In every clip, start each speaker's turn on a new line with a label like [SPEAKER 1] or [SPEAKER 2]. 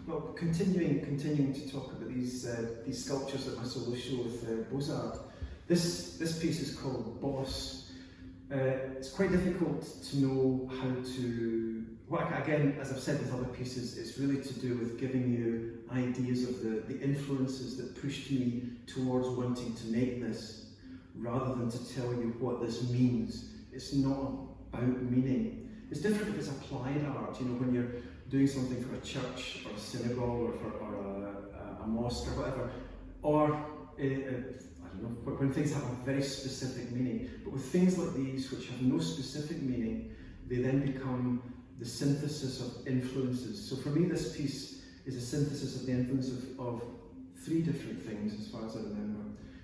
[SPEAKER 1] Well, continuing to talk about these sculptures that my solo show with Beaux-Arts. This piece is called Boss. It's quite difficult to know how to. Well, again, as I've said with other pieces, it's really to do with giving you ideas of the influences that pushed me towards wanting to make this, rather than to tell you what this means. It's not about meaning. It's different if it's applied art, you know, when you're doing something for a church or a synagogue or a mosque or whatever, or I don't know, when things have a very specific meaning. But with things like these, which have no specific meaning, they then become the synthesis of influences. So for me, this piece is a synthesis of the influence of three different things, as far as I remember.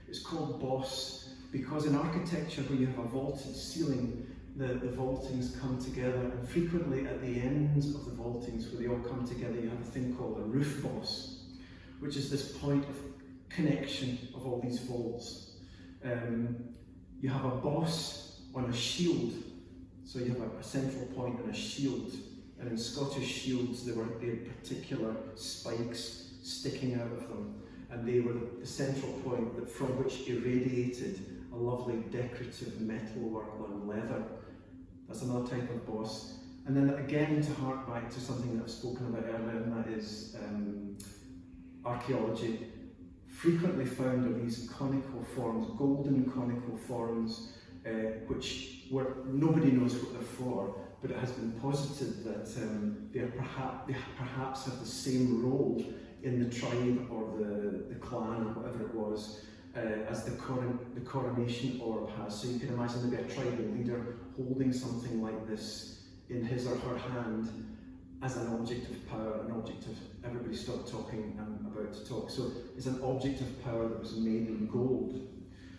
[SPEAKER 1] It's called Boss because in architecture, where you have a vaulted ceiling, the vaultings come together, and frequently at the ends of the vaultings where they all come together, you have a thing called a roof boss, which is this point of connection of all these vaults. You have a boss on a shield, so you have a central point and a shield, and in Scottish shields there had particular spikes sticking out of them, and they were the central point that from which irradiated a lovely decorative metalwork on leather. That's another type of boss. And then again, to hark back to something that I've spoken about earlier, and that is archaeology. Frequently found are these conical forms, golden conical forms, which nobody knows what they're for, but it has been posited that they perhaps have the same role in the tribe or the clan or whatever it was, as the coronation orb has. So you can imagine maybe a tribal leader holding something like this in his or her hand as an object of power, an object of, everybody stop talking, I'm about to talk. So it's an object of power that was made in gold.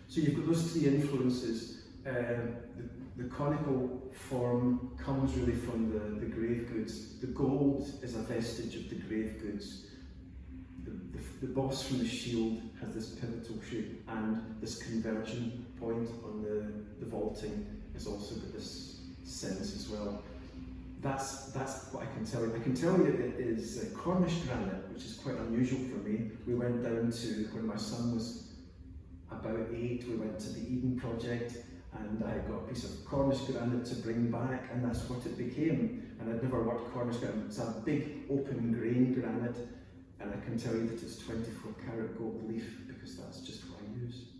[SPEAKER 1] So you've got those three influences. The conical form comes really from the grave goods. The gold is a vestige of the grave goods. The boss from the shield has this pivotal shape, and this converging point on the vaulting has also got this sense as well. That's what I can tell you. I can tell you it is Cornish granite, which is quite unusual for me. We went down to, when my son was about 8, we went to the Eden Project, and I got a piece of Cornish granite to bring back, and that's what it became. And I'd never worked Cornish granite. It's a big open grain granite, and I can tell you that it's 24 karat gold leaf because that's just what I use.